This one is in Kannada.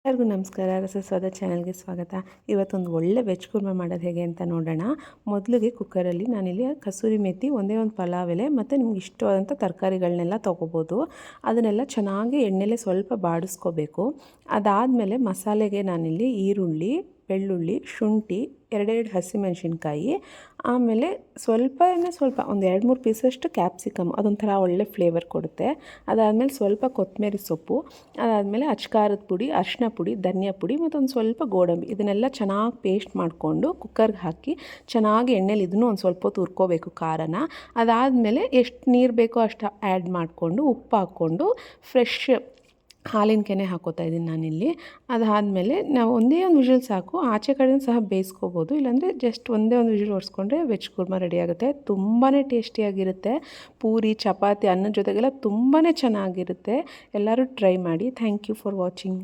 ಎಲ್ಲರಿಗೂ ನಮಸ್ಕಾರ. ರಸಸ್ವಾದ ಚಾನಲ್ಗೆ ಸ್ವಾಗತ. ಇವತ್ತೊಂದು ಒಳ್ಳೆ ವೆಜ್ ಕುರ್ಮಾ ಮಾಡೋದು ಹೇಗೆ ಅಂತ ನೋಡೋಣ. ಮೊದಲಿಗೆ ಕುಕ್ಕರಲ್ಲಿ ನಾನಿಲ್ಲಿ ಕಸೂರಿ ಮೇಥಿ, ಒಂದೇ ಒಂದು ಪಲಾವ್ ಎಲೆ ಮತ್ತು ನಿಮ್ಗೆ ಇಷ್ಟವಾದಂಥ ತರಕಾರಿಗಳನ್ನೆಲ್ಲ ತೊಗೋಬೋದು. ಅದನ್ನೆಲ್ಲ ಚೆನ್ನಾಗಿ ಎಣ್ಣೆಲೆ ಸ್ವಲ್ಪ ಬಾಡಿಸ್ಕೋಬೇಕು. ಅದಾದಮೇಲೆ ಮಸಾಲೆಗೆ ನಾನಿಲ್ಲಿ ಈರುಳ್ಳಿ, ಬೆಳ್ಳುಳ್ಳಿ, ಶುಂಠಿ, ಎರಡೆರಡು ಹಸಿಮೆಣಸಿನ್ಕಾಯಿ, ಆಮೇಲೆ ಸ್ವಲ್ಪ ಒಂದು 2-3 ಪೀಸಷ್ಟು ಕ್ಯಾಪ್ಸಿಕಮ್, ಅದೊಂಥರ ಒಳ್ಳೆ ಫ್ಲೇವರ್ ಕೊಡುತ್ತೆ. ಅದಾದಮೇಲೆ ಸ್ವಲ್ಪ ಕೊತ್ತಂಬರಿ ಸೊಪ್ಪು, ಅದಾದಮೇಲೆ ಅಚ್ಕಾರದ ಪುಡಿ, ಅರಿಶಿನ ಪುಡಿ, ಧನಿಯಾ ಪುಡಿ ಮತ್ತು ಒಂದು ಸ್ವಲ್ಪ ಗೋಡಂಬಿ, ಇದನ್ನೆಲ್ಲ ಚೆನ್ನಾಗಿ ಪೇಸ್ಟ್ ಮಾಡಿಕೊಂಡು ಕುಕ್ಕರ್ಗೆ ಹಾಕಿ ಚೆನ್ನಾಗಿ ಎಣ್ಣೆಲಿ ಇದನ್ನು ಒಂದು ಸ್ವಲ್ಪ ಹೊತ್ತು ಹುರ್ಕೋಬೇಕು ಖಾರನ. ಅದಾದಮೇಲೆ ಎಷ್ಟು ನೀರು ಬೇಕೋ ಅಷ್ಟು ಆ್ಯಡ್ ಮಾಡಿಕೊಂಡು ಉಪ್ಪು ಹಾಕ್ಕೊಂಡು ಫ್ರೆಶ್ ಹಾಲಿನ ಕೆನೆ ಹಾಕೋತಾ ಇದ್ದೀನಿ ನಾನಿಲ್ಲಿ. ಅದಾದಮೇಲೆ ನಾವು ಒಂದೇ ಒಂದು ವಿಷಲ್ ಸಾಕು. ಆಚೆ ಕಡೆ ಸಹ ಬೇಯಿಸ್ಕೋಬೋದು, ಇಲ್ಲಾಂದರೆ ಜಸ್ಟ್ ಒಂದೇ ಒಂದು ವಿಷಲ್ ಹೊಡ್ಸ್ಕೊಂಡ್ರೆ ವೆಜ್ ಕುರ್ಮಾ ರೆಡಿ ಆಗುತ್ತೆ. ತುಂಬಾ ಟೇಸ್ಟಿಯಾಗಿರುತ್ತೆ. ಪೂರಿ, ಚಪಾತಿ, ಅನ್ನದ ಜೊತೆಗೆಲ್ಲ ತುಂಬಾ ಚೆನ್ನಾಗಿರುತ್ತೆ. ಎಲ್ಲರೂ ಟ್ರೈ ಮಾಡಿ. Thank you for watching.